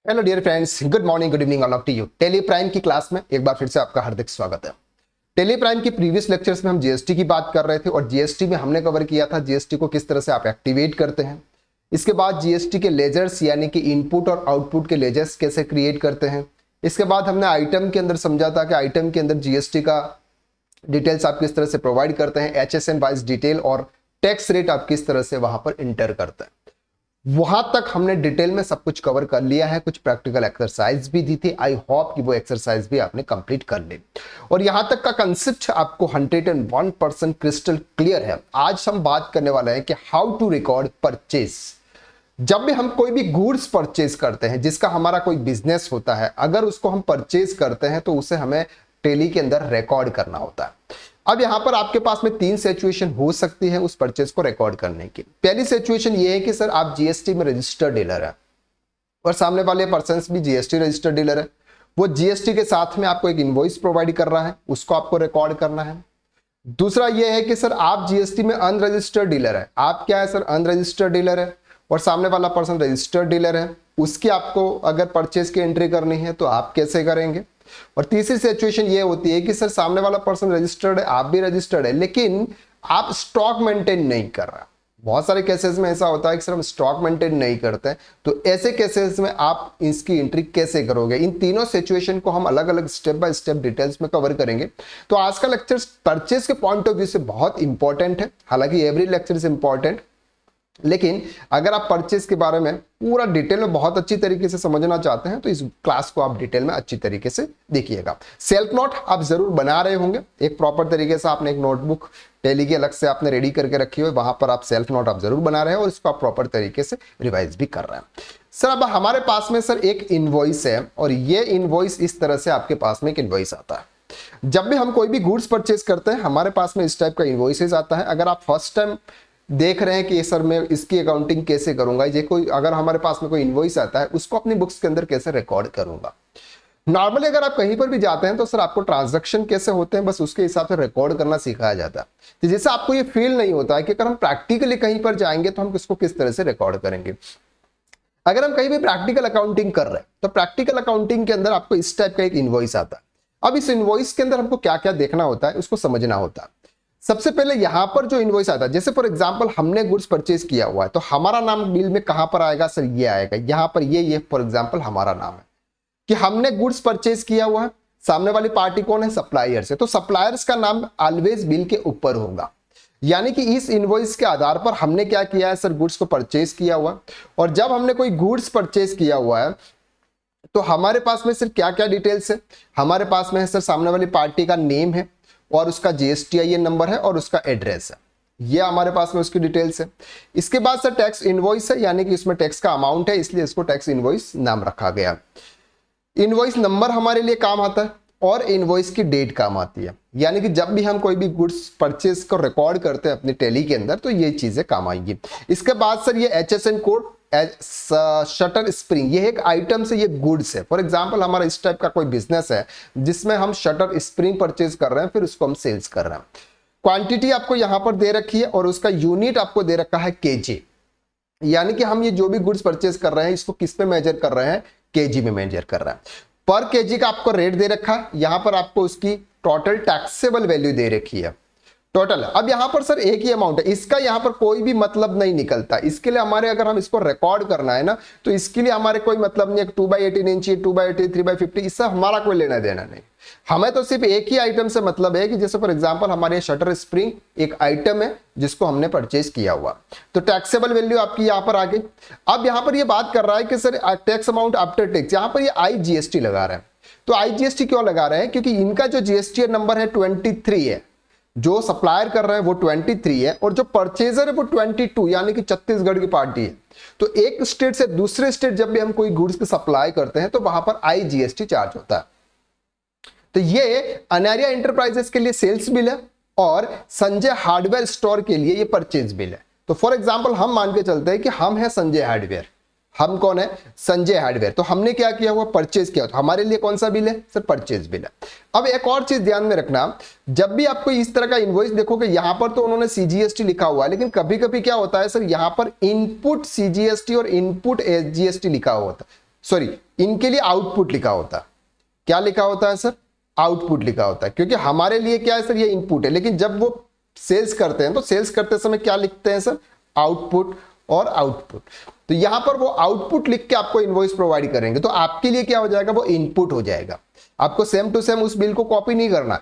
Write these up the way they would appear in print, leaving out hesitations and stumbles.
Hello dear friends, good morning, good evening all of to you. Tally Prime की class में एक बार फिर से आपका हार्दिक स्वागत है। टेली प्राइम की प्रीवियस लेक्चर्स में हम जीएसटी की बात कर रहे थे और जीएसटी में हमने कवर किया था जीएसटी को किस तरह से आप एक्टिवेट करते हैं। इसके बाद जीएसटी के लेजर्स यानी कि इनपुट और आउटपुट के लेजर्स कैसे क्रिएट करते हैं। इसके बाद हमने आइटम के अंदर समझा था कि आइटम के अंदर जीएसटी का डिटेल्स आप किस तरह से प्रोवाइड करते हैं, एचएसएन वाइज डिटेल और टैक्स रेट आप किस तरह से वहां पर इंटर करते हैं। वहां तक हमने डिटेल में सब कुछ कवर कर लिया है। कुछ प्रैक्टिकल एक्सरसाइज भी दी थी। आई होप कि वो एक्सरसाइज भी आपने कंप्लीट कर ली और यहां तक का कंसेप्ट आपको 101% क्रिस्टल क्लियर है। आज हम बात करने वाले हैं कि हाउ टू रिकॉर्ड परचेज। जब भी हम कोई भी गुड्स परचेज करते हैं, जिसका हमारा कोई बिजनेस होता है, अगर उसको हम परचेज करते हैं तो उसे हमें टेली के अंदर रिकॉर्ड करना होता है। अब यहां पर आपके पास में 3 सिचुएशन हो सकती है उस परचेज को रिकॉर्ड करने की। पहली सिचुएशन ये है कि सर आप जीएसटी में रजिस्टर्ड डीलर है और सामने वाले पर्सन भी जीएसटी रजिस्टर्ड डीलर है। वो जीएसटी के साथ में आपको एक इनवॉइस प्रोवाइड कर रहा है, उसको आपको रिकॉर्ड करना है। दूसरा ये है कि सर आप जीएसटी में अनरजिस्टर्ड डीलर है। आप क्या है सर, अनरजिस्टर्ड डीलर है और सामने वाला पर्सन रजिस्टर्ड डीलर है। उसकी आपको अगर परचेज की एंट्री करनी है तो आप कैसे करेंगे। और तीसरी सिचुएशन ये होती है कि सर सामने वाला पर्सन रजिस्टर्ड है, आप भी रजिस्टर्ड है, लेकिन आप स्टॉक मेंटेन नहीं कर रहा। बहुत सारे केसेस में ऐसा होता है कि सर हम स्टॉक मेंटेन नहीं करते हैं, तो ऐसे केसेस में आप इसकी एंट्री कैसे करोगे। इन तीनों सिचुएशन को हम अलग अलग स्टेप बाय स्टेप डिटेल्स में कवर करेंगे। तो आज का लेक्चर परचेज के पॉइंट ऑफ व्यू से बहुत इंपॉर्टेंट है। हालांकि एवरी लेक्चर इज इंपॉर्टेंट, लेकिन अगर आप परचेज के बारे में पूरा डिटेल में बहुत अच्छी तरीके से समझना चाहते हैं तो इस क्लास को आप डिटेल में अच्छी तरीके से देखिएगा। सेल्फ नोट आप जरूर बना रहे होंगे, एक प्रॉपर तरीके से आपने एक नोटबुक टेली की अलग से आपने रेडी करके रखी हुई, वहां पर आप सेल्फ नोट आप जरूर बना रहे हैं और इसको आप प्रॉपर तरीके से रिवाइज भी कर रहे हैं। सर अब हमारे पास में सर एक इनवॉइस है और ये इनवॉइस इस तरह से आपके पास में एक इनवॉइस आता है। जब भी हम कोई भी गुड्स परचेज करते हैं हमारे पास में इस टाइप का इनवॉइसेस आता है। अगर आप फर्स्ट टाइम देख रहे हैं कि सर मैं इसकी अकाउंटिंग कैसे करूंगा, ये कोई अगर हमारे पास में कोई इनवॉइस आता है उसको अपनी बुक्स के अंदर कैसे रिकॉर्ड करूंगा। नॉर्मली अगर आप कहीं पर भी जाते हैं तो सर आपको ट्रांजैक्शन कैसे होते हैं बस उसके हिसाब से रिकॉर्ड करना सिखाया जाता है। तो जैसे आपको ये फील नहीं होता है कि अगर हम प्रैक्टिकली कहीं पर जाएंगे तो हम इसको किस तरह से रिकॉर्ड करेंगे। अगर हम कहीं भी प्रैक्टिकल अकाउंटिंग कर रहे हैं तो प्रैक्टिकल अकाउंटिंग के अंदर आपको इस टाइप का एक इनवॉइस आता है। अब इस इनवॉइस के अंदर हमको क्या क्या देखना होता है उसको समझना होता है। सबसे पहले यहां पर जो इनवॉइस आता है, जैसे फॉर एग्जांपल हमने गुड्स परचेज किया हुआ है तो हमारा नाम बिल में कहां पर आएगा सर, ये आएगा यहां पर, ये फॉर एग्जांपल हमारा नाम है कि हमने गुड्स परचेज किया हुआ है। सामने वाली पार्टी कौन है, सप्लायर्स है, तो सप्लायर्स का नाम ऑलवेज बिल के ऊपर होगा। यानी कि इस इनवॉइस के आधार पर हमने क्या किया है सर, गुड्स को परचेज किया हुआ। और जब हमने कोई गुड्स परचेज किया हुआ है तो हमारे पास में सर क्या क्या डिटेल्स है, हमारे पास में है सर सामने वाली पार्टी का नेम है और उसका जीएसटीआईएन नंबर है और उसका एड्रेस है, ये हमारे पास में उसकी डिटेल्स है। इसके बाद सर टैक्स इनवॉइस है, यानी कि इसमें टैक्स का अमाउंट है इसलिए इसको टैक्स इनवॉइस नाम रखा गया। इनवॉइस नंबर हमारे लिए काम आता है और इनवॉइस की डेट काम आती है। यानी कि जब भी हम कोई भी गुड्स परचेज को रिकॉर्ड करते हैं अपनी टेली के अंदर तो ये चीजें काम आएंगी। इसके बाद सर ये एचएसएन कोड, शटर स्प्रिंग, ये एक आइटम से ये गुड्स है। फॉर एग्जांपल हमारा इस टाइप का कोई बिजनेस है जिसमें हम शटर स्प्रिंग परचेज कर रहे हैं, फिर उसको हम सेल्स कर रहे हैं। क्वांटिटी आपको यहां पर दे रखी है और उसका यूनिट आपको दे रखा है केजी, यानी कि हम ये जो भी गुड्स परचेज कर रहे हैं इसको किस पे मेजर कर रहे हैं, केजी में मेजर कर रहे हैं। पर केजी का आपको रेट दे रखा है, यहां पर आपको उसकी टोटल टैक्सेबल वैल्यू दे रखी है टोटल। अब यहां पर सर एक ही अमाउंट है, इसका यहां पर कोई भी मतलब नहीं निकलता। इसके लिए हमारे अगर हम इसको रिकॉर्ड करना है ना तो इसके लिए हमारे कोई मतलब नहीं है 2/18 इंच, 2/80, 3/50, इससे हमारा कोई लेना देना नहीं। हमें तो सिर्फ एक ही आइटम से मतलब है कि जैसे फॉर एग्जांपल हमारे शटर स्प्रिंग एक आइटम है जिसको हमने परचेज किया हुआ, तो टैक्सेबल वैल्यू आपकी यहां पर आ गई। अब यहां पर ये बात कर रहा है कि sir tax amount after tax, यहां पर ये आईजीएसटी लगा रहे हैं। तो आईजीएसटी क्यों लगा रहे हैं, क्योंकि इनका जो जीएसटी नंबर है 23 है, जो सप्लायर कर रहे हैं वो 23 है और जो परचेजर है वो 22, यानी कि छत्तीसगढ़ की पार्टी है। तो एक स्टेट से दूसरे स्टेट जब भी हम कोई गुड्स की सप्लाई करते हैं तो वहां पर आईजीएसटी चार्ज होता है। तो ये अनारिया इंटरप्राइजेस के लिए सेल्स बिल है और संजय हार्डवेयर स्टोर के लिए ये परचेज बिल है। तो फॉर एग्जांपल हम मान के चलते हैं कि हम है संजय हार्डवेयर, हम कौन है, संजय हार्डवेयर, तो हमने क्या किया हुआ, परचेज किया, तो हमारे लिए कौन सा बिल है सर, परचेज बिल है। अब एक और चीज ध्यान में रखना, जब भी आपको इस तरह का इनवॉइस देखोगे यहां पर तो उन्होंने सीजीएसटी लिखा हुआ है, लेकिन कभी कभी क्या होता है सर यहां पर इनपुट सीजीएसटी और इनपुट एसजीएसटी लिखा हुआ होता है। सॉरी, इनके लिए आउटपुट लिखा होता है। क्या लिखा होता है सर? आउटपुट लिखा होता है, क्योंकि हमारे लिए क्या है सर, ये इनपुट है, लेकिन जब वो सेल्स करते हैं तो सेल्स करते समय क्या लिखते हैं सर? आउटपुट और आउटपुट। तो यहां पर वो आउटपुट लिख के आपको इनवॉइस प्रोवाइड करेंगे, तो आपके लिए क्या हो जाएगा? वो इनपुट हो जाएगा। आपको सेम टू सेम उस बिल को कॉपी नहीं करना,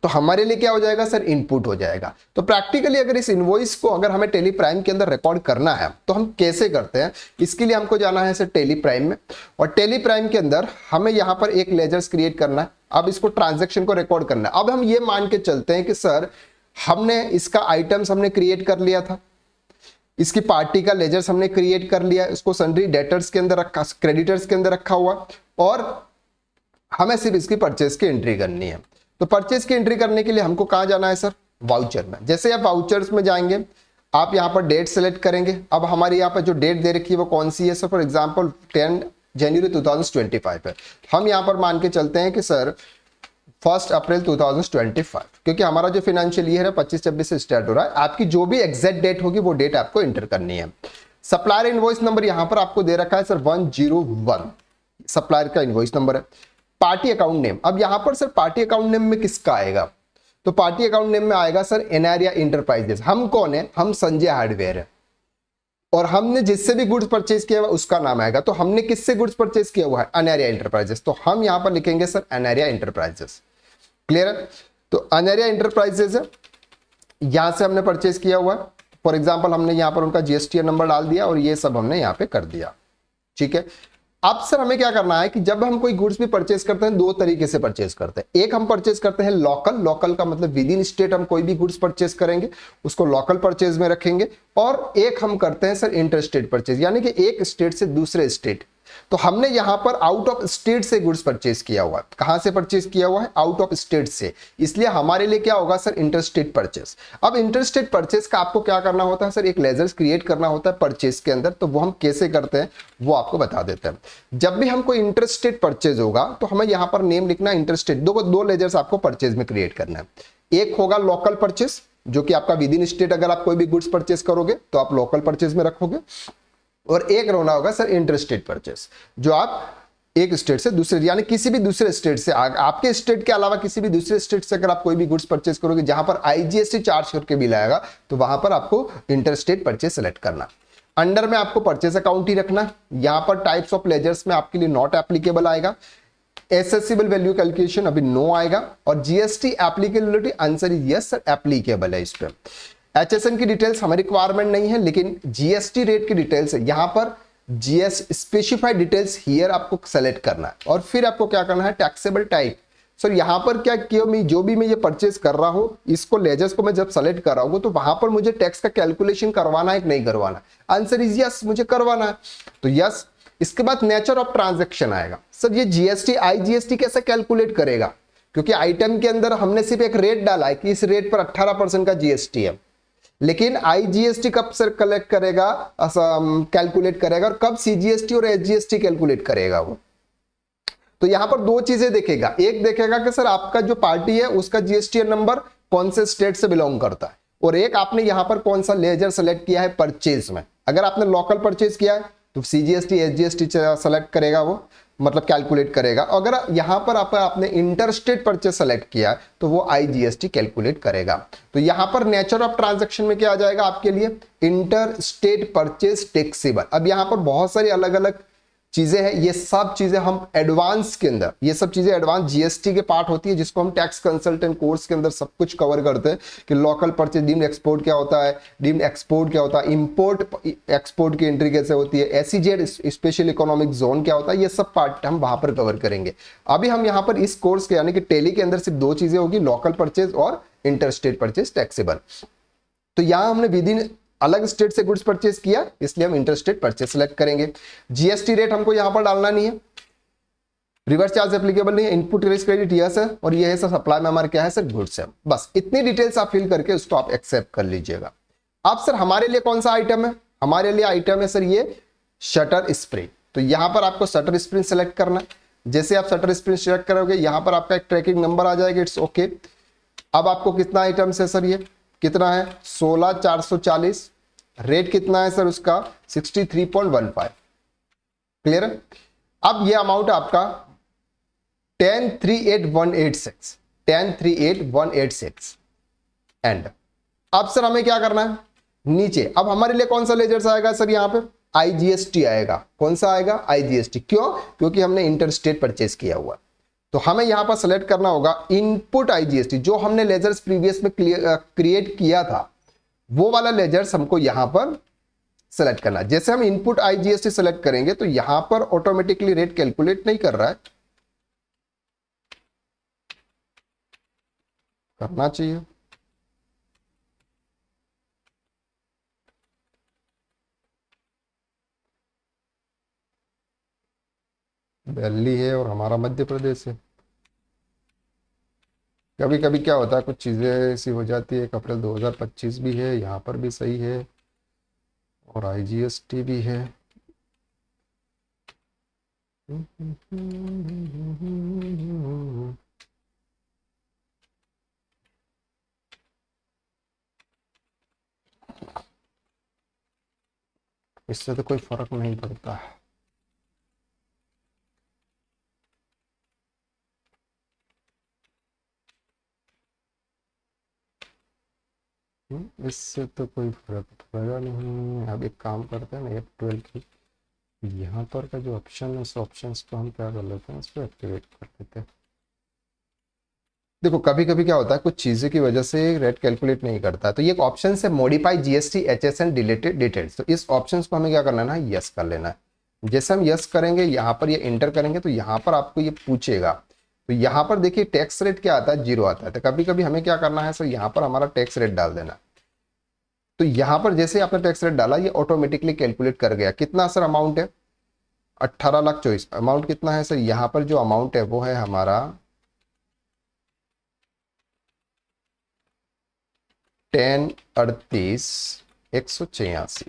तो हमारे लिए क्या हो जाएगा सर? इनपुट हो जाएगा। तो प्रैक्टिकली अगर इस इनवॉइस को अगर हमें टेली प्राइम के अंदर रिकॉर्ड करना है तो हम कैसे करते हैं? इसके लिए हमको जाना है सर टेली प्राइम में, और टेली प्राइम के अंदर हमें यहां पर एक लेजर्स क्रिएट करना है। अब इसको ट्रांजैक्शन को रिकॉर्ड करना है। अब हम ये मान के चलते हैं कि सर हमने इसका आइटम्स हमने क्रिएट कर लिया था, इसकी पार्टी का लेजर्स हमने क्रिएट कर लिया, इसको सन्ड्री डेटर्स के अंदर रखा, क्रेडिटर्स के अंदर रखा हुआ, और हमें सिर्फ इसकी परचेज की एंट्री करनी है। तो परचेज की एंट्री करने के लिए हमको कहां जाना है सर? वाउचर में। जैसे आप वाउचर्स में जाएंगे, आप यहां पर डेट सेलेक्ट करेंगे। अब हमारी यहां पर जो डेट दे रखी है वो कौन सी है सर? फॉर एग्जांपल 10 जनवरी 2025 है। हम यहां पर मान के चलते हैं कि सर 1 अप्रैल 2025, क्योंकि हमारा जो फाइनेंशियल ईयर है 25-26 से स्टार्ट हो रहा है। आपकी जो भी एग्जैक्ट डेट होगी वो डेट आपको एंटर करनी है। सप्लायर इनवॉइस नंबर यहां पर आपको दे रखा है सर 101, सप्लायर का इनवॉइस नंबर है। पार्टी अकाउंट नेम, अब यहां पर सर पार्टी अकाउंट नेम में किसका आएगा? तो पार्टी अकाउंट नेम में आएगा सर एनारिया इंटरप्राइजेस। हम कौन है? हम संजय हार्डवेयर है, और हमने जिससे भी गुड्स परचेज किया हुआ उसका नाम आएगा। तो हमने किससे गुड्स परचेज किया हुआ है? अनारिया इंटरप्राइजेस, तो हम यहां पर लिखेंगे सर अनारिया इंटरप्राइजेस। क्लियर है? तो अनारिया इंटरप्राइजेस है, यहां से हमने परचेज किया हुआ है। फॉर एग्जाम्पल हमने यहां पर उनका जीएसटी नंबर डाल दिया और ये सब हमने यहां पे कर दिया। ठीक है। अब सर हमें क्या करना है कि जब हम कोई गुड्स भी परचेज करते हैं, दो तरीके से परचेज करते हैं। एक हम परचेज करते हैं लोकल, लोकल का मतलब विद इन स्टेट हम कोई भी गुड्स परचेज करेंगे, उसको लोकल परचेज में रखेंगे। और एक हम करते हैं सर इंटर स्टेट परचेज, यानी कि एक स्टेट से दूसरे स्टेट। तो हमने यहां पर आउट ऑफ स्टेट से गुड्स परचेज किया हुआ है। कहां से परचेज किया हुआ है? आउट ऑफ स्टेट से। इसलिए हमारे लिए क्या होगा सर? Inter state purchase. अब इंटर स्टेट परचेज का आपको क्या करना होता है सर? एक लेजर्स क्रिएट करना होता है परचेज के अंदर। तो वो हम कैसे करते हैं वो आपको बता देते हैं। जब भी हम कोई इंटर स्टेट परचेज होगा तो हमें यहां पर नेम लिखना है इंटर स्टेट। दो लेजर्स आपको परचेज में क्रिएट करना है। एक होगा लोकल परचेज, जो कि आपका विद इन स्टेट, अगर आप कोई भी गुड्स परचेज करोगे तो आप लोकल परचेज में रखोगे। और एक रोना होगा सर इंटर स्टेट परचेस, जो आप एक स्टेट से दूसरे, यानी किसी भी दूसरे स्टेट से, आपके स्टेट के अलावा किसी भी दूसरे स्टेट से अगर आप कोई भी गुड्स परचेस करोगे जहां पर आईजीएसटी चार्ज करके बिल आएगा, तो वहां पर आपको इंटर स्टेट परचेस सेलेक्ट करना। अंडर में आपको परचेस अकाउंट ही रखना। यहां पर टाइप्स ऑफ लेजर्स में आपके लिए नॉट एप्लीकेबल आएगा, एसेसिबल वैल्यू कैलकुलेशन अभी नो आएगा, और GST applicability answer yes sir applicable है इस पर। एचएसएन की डिटेल्स हमें रिक्वायरमेंट नहीं है, लेकिन जीएसटी रेट की डिटेल्स है। यहां पर जीएस स्पेसिफाइड डिटेल्स हियर आपको सेलेक्ट करना है। और फिर आपको क्या करना है? Taxable type. सर यहां पर क्या किया, मैं जो भी मैं ये परचेज कर रहा हूं, इसको लेजर्स को मैं जब सेलेक्ट कर रहा हूं तो वहां पर मुझे टैक्स का कैलकुलेशन करवाना है कि नहीं करवाना? आंसर इज यस, मुझे करवाना है, तो यस। इसके बाद नेचर ऑफ ट्रांजेक्शन आएगा। सर ये जीएसटी आईजीएसटी कैसे कैलकुलेट करेगा? क्योंकि आइटम के अंदर हमने सिर्फ एक रेट डाला है कि इस रेट पर 18% का जीएसटी है, लेकिन आईजीएसटी कब सर कलेक्ट करेगा, कैलकुलेट करेगा, और कब सीजीएसटी और एसजीएसटी कैलकुलेट करेगा वो? तो यहां पर दो चीजें देखेगा। एक देखेगा कि सर आपका जो पार्टी है उसका जीएसटी नंबर कौन से स्टेट से बिलोंग करता है, और एक आपने यहां पर कौन सा लेजर सेलेक्ट किया है परचेज में। अगर आपने लोकल परचेज किया है तो सीजीएसटी एसजीएसटी सेलेक्ट करेगा वो, मतलब कैलकुलेट करेगा। अगर यहां पर आपने इंटर स्टेट परचेज सेलेक्ट किया तो वो आईजीएसटी कैलकुलेट करेगा। तो यहां पर नेचर ऑफ ट्रांजैक्शन में क्या आ जाएगा आपके लिए? Inter state purchase taxable. अब यहां पर बहुत सारी अलग अलग चीजें हैं, ये सब चीजें हम एडवांस के अंदर, ये सब चीजें एडवांस जीएसटी के पार्ट होती है, जिसको हम टैक्स कंसल्टेंट कोर्स के अंदर सब कुछ कवर करते हैं कि लोकल परचेज, डीम्ड एक्सपोर्ट क्या होता है, डीम्ड एक्सपोर्ट क्या होता है, इंपोर्ट एक्सपोर्ट की एंट्री कैसे होती है, एसईजेड स्पेशल इकोनॉमिक जोन क्या होता है, ये सब पार्ट हम वहां पर कवर करेंगे। अभी हम यहाँ पर इस कोर्स के यानी कि टेली के अंदर सिर्फ दो चीजें होगी, लोकल परचेज और इंटर स्टेट परचेज टैक्सेबल। तो यहां हमने विद इन अलग स्टेट से गुड्स परचेज किया, इसलिए हम इंटर स्टेट परचेज सेलेक्ट करेंगे। जीएसटी रेट हमको यहां पर डालना नहीं है, रिवर्स चार्ज एप्लीकेबल नहीं है, इनपुट टैक्स क्रेडिट यस है, और ये है सर सप्लाई में हमारे क्या है सर गुड्स है। बस इतनी डिटेल्स आप फिल करके उसको आप एक्सेप्ट कर लीजिएगा। अब सर हमारे लिए कौन सा आइटम है? हमारे लिए आइटम है सर ये शटर स्प्रिंग। तो यहां पर आपको शटर स्प्रिंग सेलेक्ट करना है। जैसे आप शटर स्प्रिंग सेलेक्ट करोगे यहां पर आपका एक ट्रैकिंग नंबर आ जाएगा, इट्स ओके। अब आपको कितना आइटम्स है सर? ये कितना है? 16,440। रेट कितना है सर उसका? 63.15। क्लियर है? अब ये अमाउंट आपका 10,38,186, 10,38,186 एंड अब सर हमें क्या करना है नीचे, अब हमारे लिए कौन सा लेजर्स आएगा सर, यहाँ पे आईजीएसटी आएगा। कौन सा आएगा? आईजीएसटी। क्यों? क्योंकि हमने इंटर स्टेट परचेज किया हुआ। तो हमें यहां पर सेलेक्ट करना होगा इनपुट आईजीएसटी, जो हमने लेजर्स प्रीवियस में क्रिएट किया था वो वाला लेजर्स हमको यहां पर सेलेक्ट करना है। जैसे हम इनपुट आईजीएसटी सेलेक्ट करेंगे तो यहां पर ऑटोमेटिकली रेट कैलकुलेट नहीं कर रहा है, करना चाहिए। दिल्ली है और हमारा मध्य प्रदेश है। कभी कभी क्या होता है, कुछ चीज़ें ऐसी हो जाती है। 1 अप्रैल 2025 भी है, यहाँ पर भी सही है और आईजीएसटी भी है। इससे तो कोई फर्क नहीं पड़ता। इससे तो कोई फर्क पड़ेगा नहीं। अब एक काम करते हैं ना, F12 की यहाँ पर का जो ऑप्शन है, उस ऑप्शन को हम क्या कर लेते हैं, इसको एक्टिवेट कर लेते हैं। देखो कभी कभी क्या होता है, कुछ चीज़ें की वजह से रेट कैलकुलेट नहीं करता, तो ये एक ऑप्शन है modify GST HSN deleted details. तो इस ऑप्शन को हमें क्या करना है ना, यस कर लेना है। जैसे हम यस करेंगे, यहाँ पर ये इंटर करेंगे तो यहाँ पर आपको ये पूछेगा। तो यहाँ पर देखिए टैक्स रेट क्या आता है, 0 आता है। तो कभी कभी हमें क्या करना है सर, यहाँ पर हमारा टैक्स रेट डाल देना। तो यहाँ पर जैसे आपने टैक्स रेट डाला, ये ऑटोमेटिकली कैलकुलेट कर गया। कितना सर अमाउंट है? 18,24,000। अमाउंट कितना है सर? यहाँ पर जो अमाउंट है वो है हमारा 10,38,186।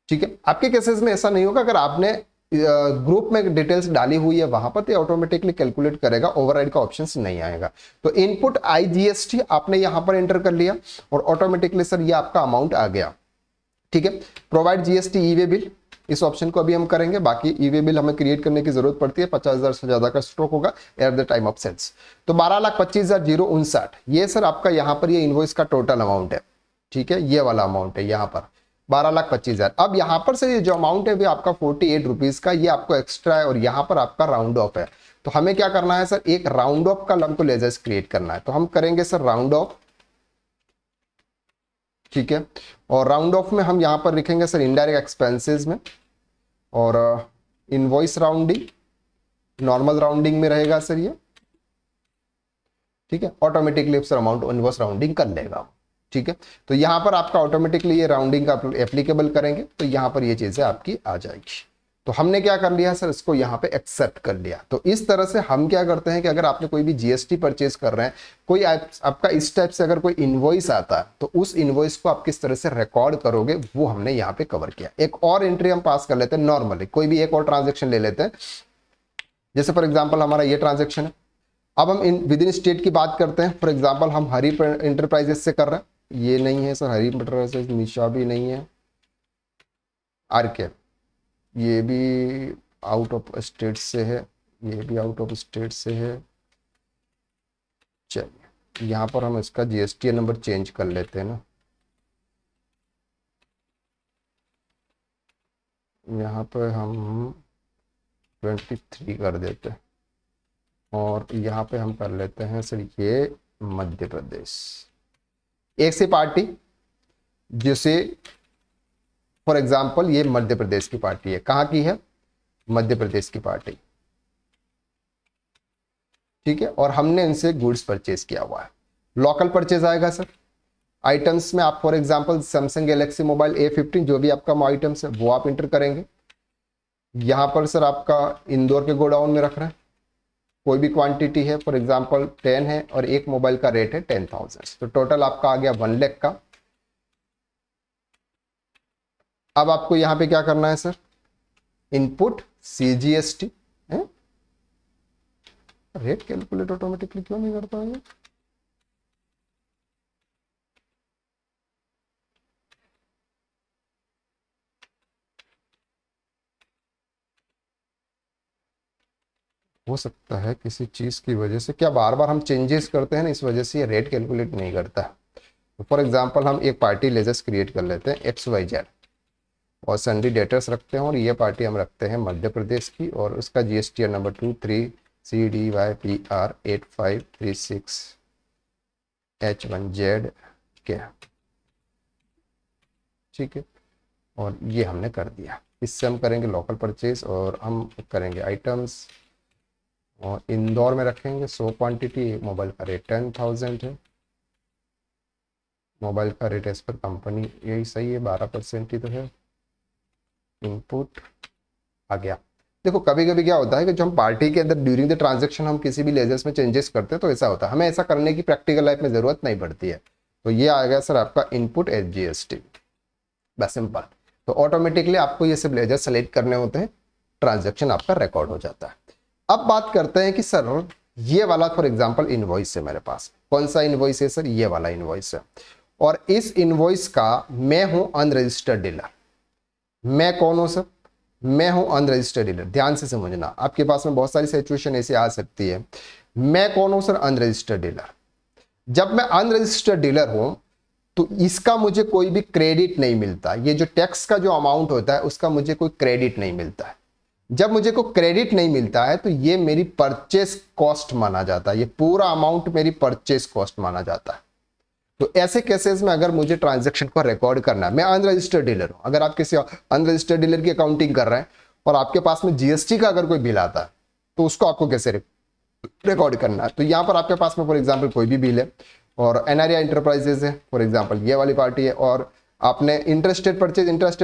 ठीक है, आपके केसेस में ऐसा नहीं होगा। अगर आपने ग्रुप में डिटेल्स डाली हुई है वहां पर, तो ऑटोमेटिकली कैलकुलेट करेगा, ओवरराइड का ऑप्शन नहीं आएगा। तो इनपुट आईजीएसटी आपने यहां पर एंटर कर लिया और ऑटोमेटिकली सर ये आपका अमाउंट आ गया। ठीक है, प्रोवाइड जीएसटी ई वे बिल, इस ऑप्शन को अभी हम करेंगे। बाकी ई वे बिल हमें क्रिएट करने की जरूरत पड़ती है, 50,000 से ज्यादा का स्टॉक होगा at the time of sales. तो 12,25,059, ये सर आपका यहाँ पर ये इनवॉइस का टोटल अमाउंट है। ठीक है, ये वाला अमाउंट है यहाँ पर 12,25,000। अब यहाँ पर से ये जो अमाउंट है वो आपका 48 रुपीज का, ये आपको एक्स्ट्रा है और यहाँ पर आपका राउंड ऑफ है। तो हमें क्या करना है सर, एक राउंड ऑफ का हमको लेजर्स क्रिएट करना है। तो हम करेंगे सर राउंड ऑफ। ठीक है, और राउंड ऑफ में हम यहां पर लिखेंगे सर इनडायरेक्ट एक्सपेंसेस में, और इनवॉइस राउंडिंग, नॉर्मल राउंडिंग में रहेगा सर ये। ठीक है, automatically sir amount invoice rounding कर लेगा। ठीक है, तो यहां पर आपका ऑटोमेटिकली ये राउंडिंग का एप्लीकेबल करेंगे तो यहां पर ये चीजें आपकी आ जाएगी। तो हमने क्या कर लिया सर, इसको यहाँ पे एक्सेप्ट कर लिया। तो इस तरह से हम क्या करते हैं कि अगर आपने कोई भी जीएसटी परचेज कर रहे हैं, कोई आपका इस टाइप से अगर कोई इनवॉइस आता है, तो उस इनवॉइस को आप किस तरह से रिकॉर्ड करोगे वो हमने यहाँ पे कवर किया। एक और एंट्री हम पास कर लेते हैं नॉर्मली, कोई भी एक और ट्रांजेक्शन ले लेते हैं। जैसे फॉर एग्जाम्पल हमारा ये ट्रांजेक्शन है। अब हम विद इन स्टेट की बात करते हैं। फॉर एग्जाम्पल हम हरी इंटरप्राइजेस से कर रहे हैं, ये नहीं है सर हरी इंटरप्राइजेस, निशा भी नहीं है, आरके ये भी आउट ऑफ स्टेट से है, ये भी आउट ऑफ स्टेट से है। चलिए यहाँ पर हम इसका जीएसटी नंबर चेंज कर लेते हैं ना, यहाँ पर हम 23 कर देते हैं और यहाँ पे हम कर लेते हैं सर ये मध्य प्रदेश। एक सी पार्टी, जैसे फॉर एग्जाम्पल ये मध्य प्रदेश की पार्टी है। कहाँ की है? मध्य प्रदेश की पार्टी। ठीक है, और हमने इनसे गुड्स परचेज किया हुआ है। लोकल परचेज आएगा सर। आइटम्स में आप for example Samsung Galaxy mobile A15 जो भी आपका आइटम्स है वो आप इंटर करेंगे। यहां पर सर आपका इंदौर के गोडाउन में रख रहे हैं, कोई भी क्वांटिटी है, फॉर एग्जांपल 10 है और एक मोबाइल का रेट है 10,000, तो टोटल आपका आ गया 1 लाख का। अब आपको यहां पे क्या करना है सर, इनपुट CGST है। रेट कैलकुलेट ऑटोमेटिकली क्यों नहीं करता है ये? हो सकता है किसी चीज़ की वजह से, क्या बार बार हम चेंजेस करते हैं ना, इस वजह से ये रेट कैलकुलेट नहीं करता। तो फॉर एग्जांपल हम एक पार्टी लेजर्स क्रिएट कर लेते हैं XYZ और सन्डी डेटर्स रखते हैं, और ये पार्टी हम रखते हैं मध्य प्रदेश की, और उसका GSTN नंबर 23CDYPR8536H1Z के, ठीक है। और ये हमने कर दिया। इससे हम करेंगे लोकल परचेज और हम करेंगे आइटम्स, और इंदौर में रखेंगे 100 क्वांटिटी। मोबाइल का रेट 10,000 है। मोबाइल का रेट एज पर कंपनी यही सही है, 12% ही तो है। इनपुट आ गया। देखो कभी कभी क्या होता है कि जो हम पार्टी के अंदर ड्यूरिंग द ट्रांजैक्शन हम किसी भी लेजर्स में चेंजेस करते हैं तो ऐसा होता है, हमें ऐसा करने की प्रैक्टिकल लाइफ में जरूरत नहीं पड़ती है। तो ये आ गया सर आपका इनपुट एज GST, बस सिंपल। तो ऑटोमेटिकली आपको ये सब लेजर सेलेक्ट करने होते हैं, ट्रांजैक्शन आपका रिकॉर्ड हो जाता है। अब बात करते हैं कि सर ये वाला फॉर एग्जांपल इनवॉइस है मेरे पास। कौन सा इनवॉइस है सर? ये वाला इनवॉइस है। और इस इनवॉइस का मैं हूं अनरजिस्टर्ड डीलर। मैं कौन हूं सर? मैं हूं अनरजिस्टर्ड डीलर। ध्यान से समझना, आपके पास में बहुत सारी सिचुएशन ऐसी आ सकती है। मैं कौन हूं सर? Unregistered dealer. जब मैं अनरजिस्टर्ड डीलर हूं तो इसका मुझे कोई भी क्रेडिट नहीं मिलता। ये जो टैक्स का जो अमाउंट होता है उसका मुझे कोई क्रेडिट नहीं मिलता है। जब मुझे कोई क्रेडिट नहीं मिलता है तो ये मेरी परचेस कॉस्ट माना जाता है। ये पूरा अमाउंट मेरी परचेस कॉस्ट माना जाता है। तो ऐसे केसेस में अगर मुझे ट्रांजैक्शन को रिकॉर्ड करना है, मैं अनरजिस्टर्ड डीलर हूं, अगर आप किसी अनरजिस्टर्ड डीलर की अकाउंटिंग कर रहे हैं और आपके पास में GST का अगर कोई बिल आता है तो उसको आपको कैसे रिकॉर्ड करना है? तो यहां पर आपके पास में फॉर एग्जाम्पल कोई भी बिल है और NRI एंटरप्राइजेज है, फॉर एग्जाम्पल ये वाली पार्टी है, और आपने इंटरेस्टेड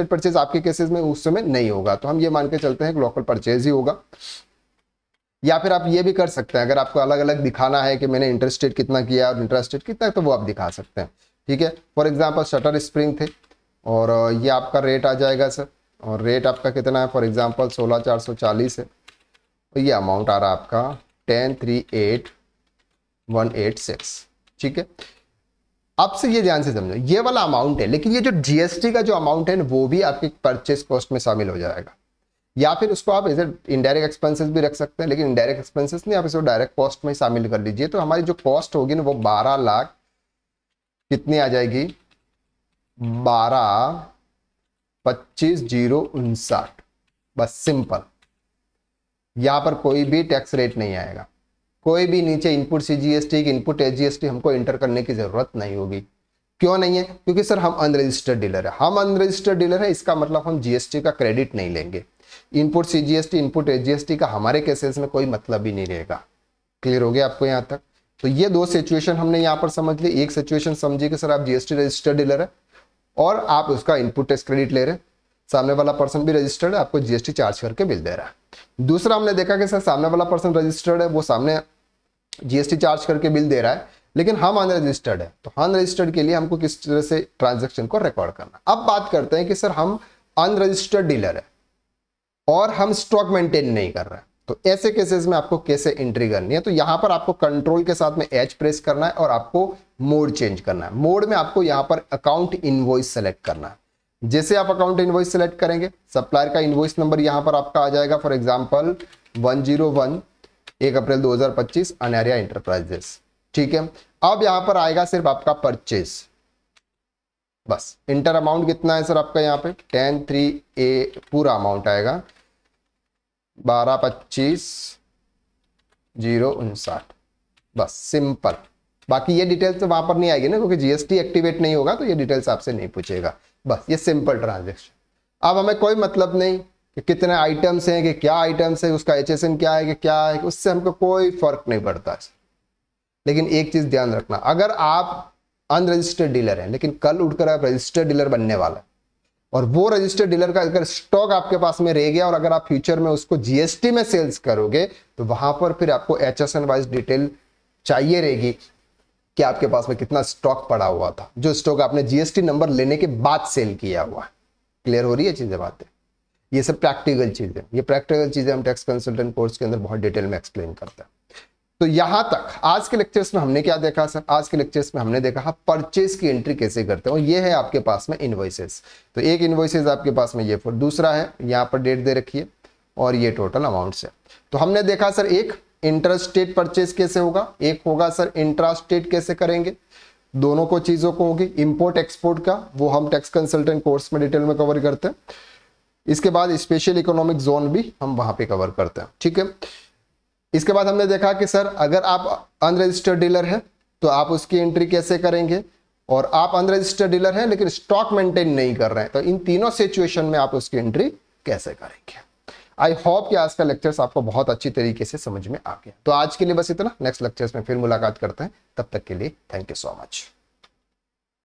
परचेज आपके केसेस में उस समय नहीं होगा, तो हम ये मान के चलते हैं कि लोकल परचेज ही होगा। या फिर आप ये भी कर सकते हैं, अगर आपको अलग अलग दिखाना है कि मैंने इंटरेस्टेड कितना किया और इंटरेस्टेड कितना है तो वो आप दिखा सकते हैं, ठीक है। फॉर एग्जाम्पल शटर स्प्रिंग थे और ये आपका रेट आ जाएगा सर, और रेट आपका कितना है? फॉर एग्जाम्पल 16,440 है, तो ये अमाउंट आ रहा है आपका 10,38,186, ठीक है। अब से ये ध्यान से समझो, ये वाला अमाउंट है, लेकिन ये जो GST का जो अमाउंट है वो भी आपके परचेस कॉस्ट में शामिल हो जाएगा। या फिर उसको आप एज इनडायरेक्ट एक्सपेंसेस भी रख सकते हैं, लेकिन इनडायरेक्ट एक्सपेंसेस नहीं, आप इसको डायरेक्ट कॉस्ट में शामिल कर लीजिए। तो हमारी जो कॉस्ट होगी ना वो 12 लाख कितनी आ जाएगी? 12,25,059, बस सिंपल। यहां पर कोई भी टैक्स रेट नहीं आएगा, कोई भी नीचे इनपुट CGST की इनपुट HGST हमको एंटर करने की जरूरत नहीं होगी। क्यों नहीं है? क्योंकि सर हम अनरजिस्टर्ड डीलर है। हम अनरजिस्टर्ड डीलर है, इसका मतलब हम GST का क्रेडिट नहीं लेंगे। इनपुट CGST इनपुट HGST का हमारे केसेस में कोई मतलब ही नहीं रहेगा। क्लियर हो गया आपको यहां तक? तो ये दो सिचुएशन हमने यहां पर समझ ली। एक सिचुएशन समझिए कि सर आप GST रजिस्टर्ड डीलर है और आप उसका इनपुट टैक्स क्रेडिट ले रहे हैं, सामने वाला पर्सन भी रजिस्टर्ड है, आपको GST चार्ज करके बिल दे रहा है। दूसरा हमने देखा कि सर सामने वाला पर्सन रजिस्टर्ड है, वो सामने GST चार्ज करके बिल दे रहा है, लेकिन हम अनरजिस्टर्ड है। तो अनरजिस्टर्ड के लिए हमको किस तरह से ट्रांजैक्शन को रिकॉर्ड करना। अब बात करते हैं कि सर हम अनरजिस्टर्ड डीलर है और हम स्टॉक मेंटेन नहीं कर रहे हैं, तो ऐसे केसेस में आपको कैसे एंट्री करनी है? तो यहां पर आपको कंट्रोल के साथ में H प्रेस करना है और आपको मोड चेंज करना है। मोड में आपको यहां पर अकाउंट इनवॉइस सेलेक्ट करना है। जैसे आप अकाउंट इनवॉइस सेलेक्ट करेंगे, सप्लायर का इनवॉइस नंबर यहां पर आपका आ जाएगा, फॉर एग्जांपल 101 1 अप्रैल 2025 अनारिया एंटरप्राइजेस, ठीक है। अब यहां पर आएगा सिर्फ आपका परचेज, बस। इंटर अमाउंट कितना है सर आपका? यहाँ पे 10,3A पूरा अमाउंट आएगा 12,25,059, बस सिंपल। बाकी ये डिटेल्स तो वहां पर नहीं आएगी ना, क्योंकि GST एक्टिवेट नहीं होगा, तो ये डिटेल्स आपसे नहीं पूछेगा। बस ये सिंपल ट्रांजेक्शन। अब हमें कोई मतलब नहीं कि कितने आइटम्स हैं, कि क्या आइटम्स है, उसका HSN क्या है, कि क्या है, उससे हमको कोई फर्क नहीं पड़ता। लेकिन एक चीज ध्यान रखना, अगर आप अनरजिस्टर्ड डीलर हैं लेकिन कल उठकर आप रजिस्टर्ड डीलर बनने वाला है और वो रजिस्टर्ड डीलर का अगर स्टॉक आपके पास में रह गया और अगर आप फ्यूचर में उसको GST में सेल्स करोगे तो वहां पर फिर आपको HSN वाइज डिटेल चाहिए रहेगी कि आपके पास में कितना स्टॉक पड़ा हुआ था, जो स्टॉक आपने GST नंबर लेने के बाद सेल किया हुआ है। क्लियर हो रही है चीजें, बातें? ये सब प्रैक्टिकल चीजें, ये प्रैक्टिकल चीजें हम टैक्स कंसल्टेंट कोर्स के अंदर बहुत डिटेल में एक्सप्लेन करते हैं। तो यहां तक आज के लेक्चर्स में हमने क्या देखा सर? आज के लेक्चर्स में हमने देखा परचेज की एंट्री कैसे करते हैं, और ये है आपके पास में इनवॉइसेस। तो एक इनवॉइसेस आपके पास में ये, दूसरा है यहाँ पर डेट दे रखी है और ये टोटल अमाउंट्स है। तो हमने देखा सर एक इंटर स्टेट परचेज कैसे होगा, एक होगा सर इंट्रा स्टेट कैसे करेंगे, दोनों को चीजों को होगी। इंपोर्ट एक्सपोर्ट का वो हम टैक्स कंसल्टेंट कोर्स में डिटेल में कवर करते हैं। इसके बाद स्पेशल इकोनॉमिक जोन भी हम वहां पे कवर करते हैं, ठीक है। इसके बाद हमने देखा कि सर अगर आप अनरजिस्टर्ड डीलर है तो आप उसकी एंट्री कैसे करेंगे, और आप अनरजिस्टर्ड डीलर हैं लेकिन स्टॉक मेंटेन नहीं कर रहे हैं, तो इन तीनों सिचुएशन में आप उसकी एंट्री कैसे करेंगे। आई होप कि आज का लेक्चर्स आपको बहुत अच्छी तरीके से समझ में आ गया। तो आज के लिए बस इतना, नेक्स्ट लेक्चर्स में फिर मुलाकात करते हैं, तब तक के लिए थैंक यू सो मच।